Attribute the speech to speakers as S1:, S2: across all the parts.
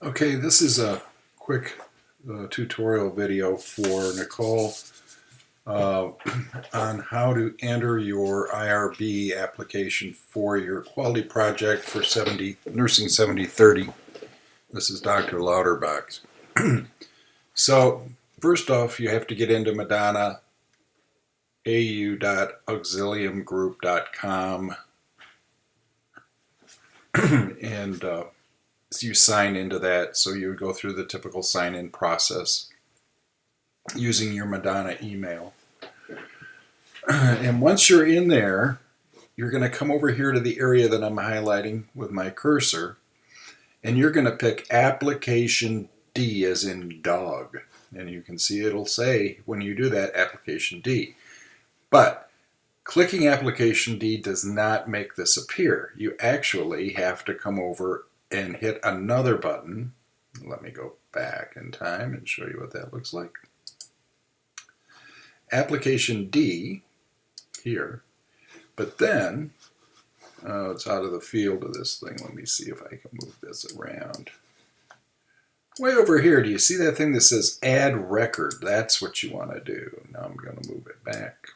S1: Okay, this is a quick tutorial video for Nicole uh, on how to enter your IRB application for your quality project for Nursing 7030. This is Dr. Lauterbach. So first off, you have to get into Madonna au.auxiliumgroup.com and so you sign into that. So you would go through the typical sign-in process using your Madonna email. And once you're in there, you're going to come over here to the area that I'm highlighting with my cursor, and you're going to pick Application D as in dog. And you can see it'll say when you do that, Application D. But clicking Application D does not make this appear. You actually have to come over and hit another button. Let me go back in time and show you what that looks like. Application D here, but then it's out of the field of this thing. Let me see if I can move this around. Way over here, do you see that thing that says add record? That's what you want to do. Now I'm going to move it back.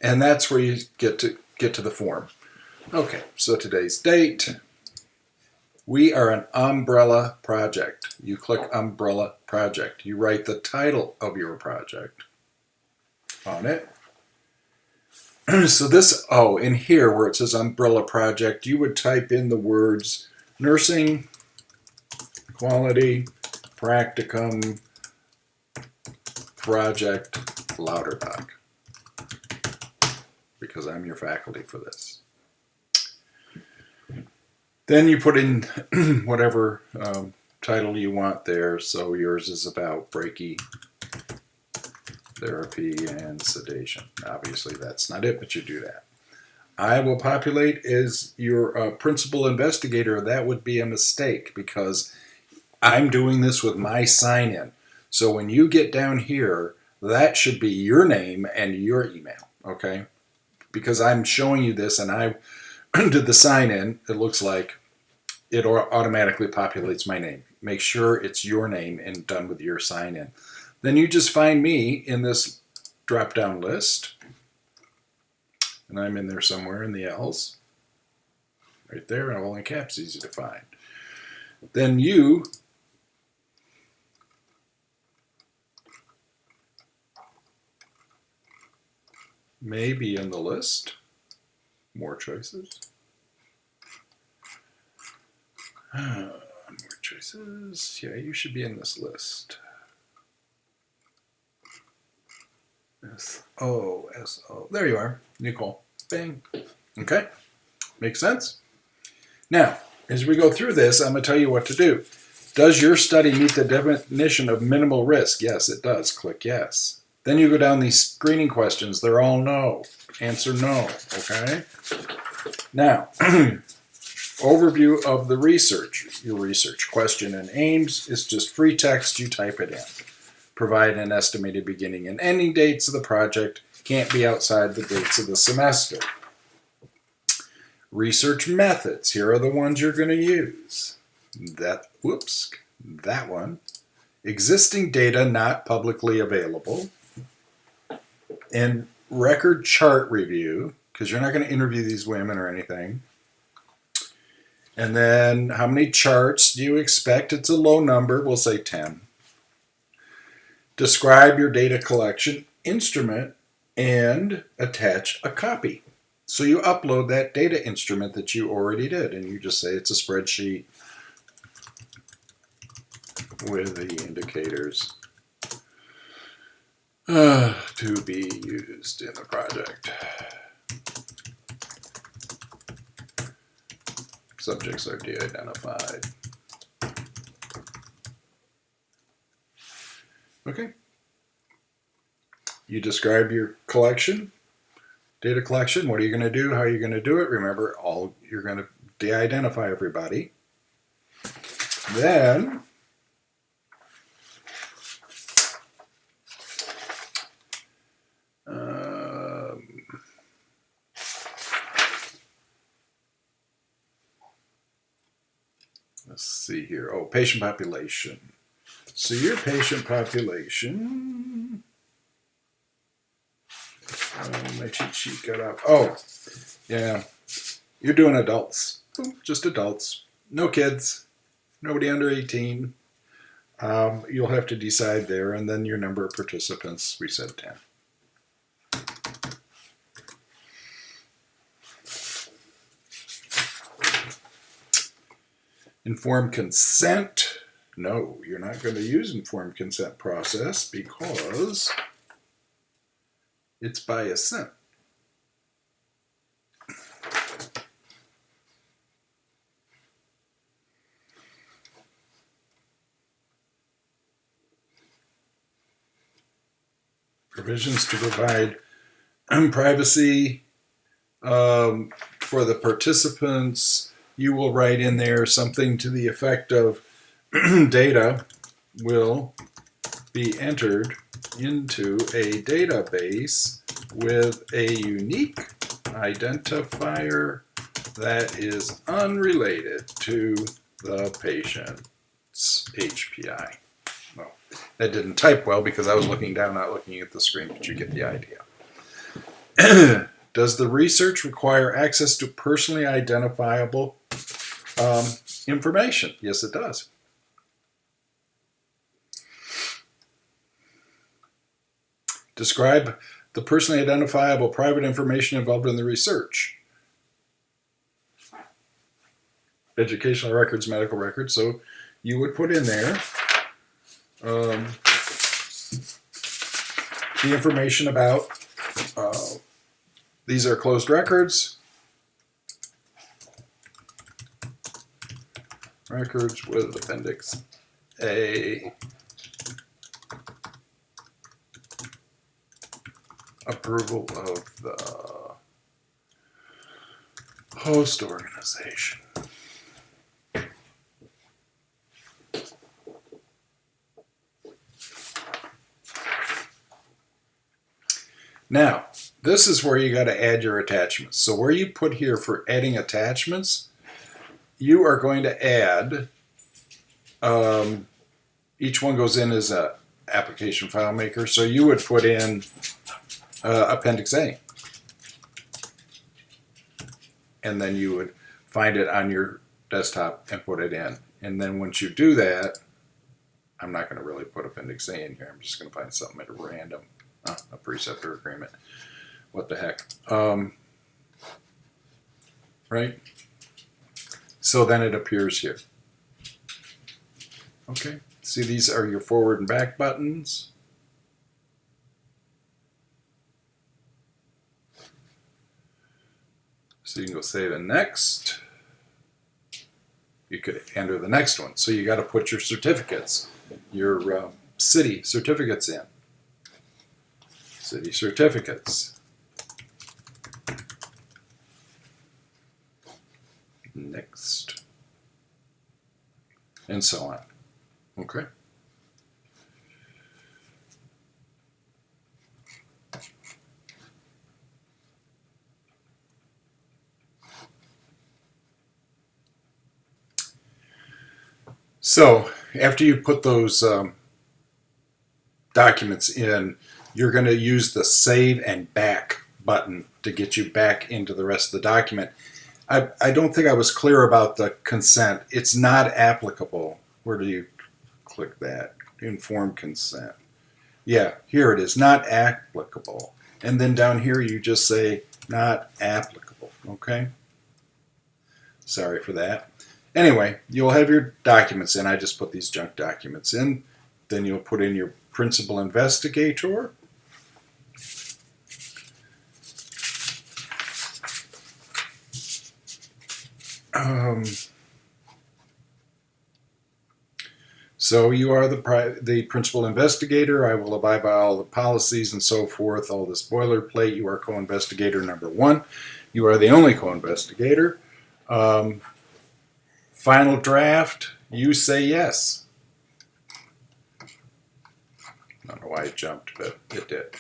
S1: And that's where you get to the form. Okay, so today's date. We are an umbrella project. You click umbrella project. You write the title of your project on it. So this, in here where it says umbrella project, you would type in the words nursing, quality, practicum, project, Lauterbach, because I'm your faculty for this. Then you put in whatever title you want there. So yours is about brachy therapy and sedation. Obviously that's not it, but you do that. I will populate as your principal investigator. That would be a mistake because I'm doing this with my sign-in. So when you get down here, that should be your name and your email, okay? Because I'm showing you this and I did the sign-in, it looks like it automatically populates my name. Make sure it's your name and done with your sign-in. Then you just find me in this drop-down list. And I'm in there somewhere in the L's. Right there, all in caps, easy to find. Then you may be in the list. More choices. More choices. Yeah, you should be in this list. S-O-S-O. There you are, Nicole. Bang. Okay, makes sense? Now, as we go through this, I'm going to tell you what to do. Does your study meet the definition of minimal risk? Yes, it does. Click yes. Then you go down these screening questions. They're all no. Answer no, okay? Now, overview of the research. Your research question and aims is just free text. You type it in. Provide an estimated beginning and ending dates of the project. Can't be outside the dates of the semester. Research methods. Here are the ones you're going to use. That one. Existing data not publicly available. And record chart review, because you're not going to interview these women or anything. And then how many charts do you expect? It's a low number. We'll say 10. Describe your data collection instrument and attach a copy. So you upload that data instrument that you already did, and you just say it's a spreadsheet with the indicators to be used in the project. Subjects are de-identified. Okay. You describe your collection, data collection. What are you going to do? How are you going to do it? Remember, you're going to de-identify everybody. Then let's see here. Oh, patient population. So your patient population, my cheat sheet got up. Oh, yeah, you're doing adults, just adults, no kids, nobody under 18. You'll have to decide there, and then your number of participants, we said 10. Informed consent. No, you're not going to use informed consent process because it's by assent. Provisions to provide privacy for the participants. You will write in there something to the effect of data will be entered into a database with a unique identifier that is unrelated to the patient's HPI. Well, that didn't type well because I was looking down, not looking at the screen, but you get the idea. Does the research require access to personally identifiable information? Yes, it does. Describe the personally identifiable private information involved in the research. Educational records, medical records. So you would put in there the information about these are closed records. Records with Appendix A. Approval of the host organization. Now, this is where you got to add your attachments. So where you put here for adding attachments, you are going to add, each one goes in as a application file maker. So you would put in Appendix A. And then you would find it on your desktop and put it in. And then once you do that, I'm not going to really put Appendix A in here. I'm just going to find something at random. A preceptor agreement. What the heck? Right? So then it appears here. Okay. See, these are your forward and back buttons. So you can go save and next. You could enter the next one. So you got to put your certificates, your city certificates in. City certificates. Next. And so on. Okay. So after you put those documents in, you're going to use the save and back button to get you back into the rest of the document. I don't think I was clear about the consent. It's not applicable. Where do you click that? Informed consent. Yeah, here it is, not applicable. And then down here you just say not applicable, okay? Sorry for that. Anyway, you'll have your documents in. I just put these junk documents in. Then you'll put in your principal investigator. So you are the principal investigator. I will abide by all the policies and so forth, all this boilerplate. You are co-investigator number 1. You are the only co-investigator. Final draft, you say yes. I don't know why it jumped, but it did.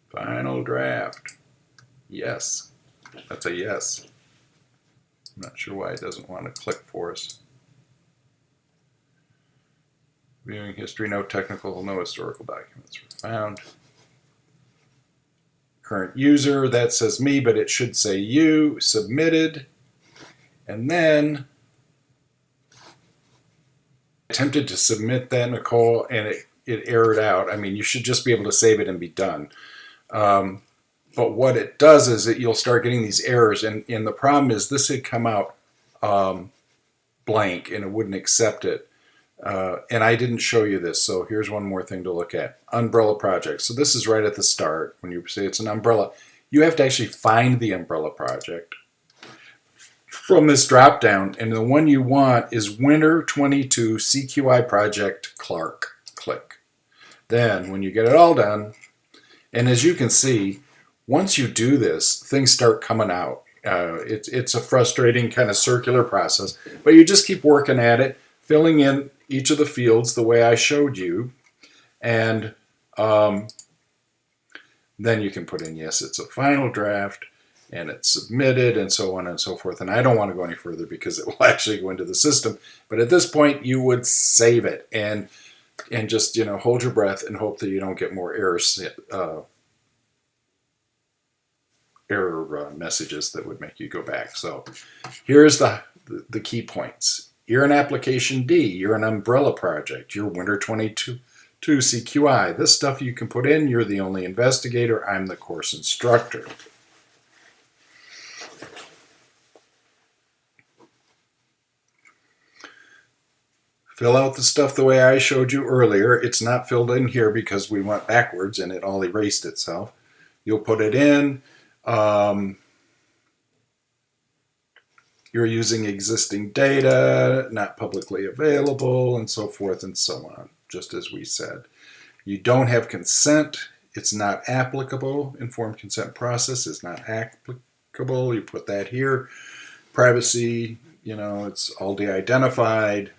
S1: Final draft, yes. That's a yes. I'm not sure why it doesn't want to click for us. Viewing history, no technical, no historical documents were found. Current user, that says me, but it should say you. Submitted. And then I attempted to submit that, Nicole, and it errored out. I mean, you should just be able to save it and be done. But what it does is that you'll start getting these errors, and the problem is this had come out blank, and it wouldn't accept it. And I didn't show you this, so here's one more thing to look at. Umbrella project. So this is right at the start. When you say it's an umbrella, you have to actually find the umbrella project from this drop down, and the one you want is Winter 22 CQI Project Clark. Click. Then when you get it all done, and as you can see, once you do this, things start coming out. It's a frustrating kind of circular process, but you just keep working at it, filling in each of the fields the way I showed you, and then you can put in, yes, it's a final draft, and it's submitted, and so on and so forth. And I don't want to go any further because it will actually go into the system. But at this point, you would save it and just, hold your breath and hope that you don't get more error messages that would make you go back. So here's the key points. You're an application D. You're an umbrella project. You're Winter 22 CQI. This stuff you can put in. You're the only investigator. I'm the course instructor. Fill out the stuff the way I showed you earlier. It's not filled in here because we went backwards and it all erased itself. You'll put it in. You're using existing data, not publicly available, and so forth and so on, just as we said. You don't have consent. It's not applicable. Informed consent process is not applicable. You put that here. Privacy, it's all de-identified.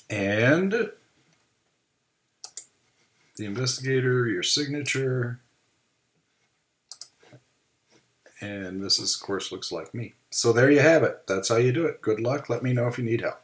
S1: And the investigator, your signature, and this, of course, looks like me. So there you have it. That's how you do it. Good luck. Let me know if you need help.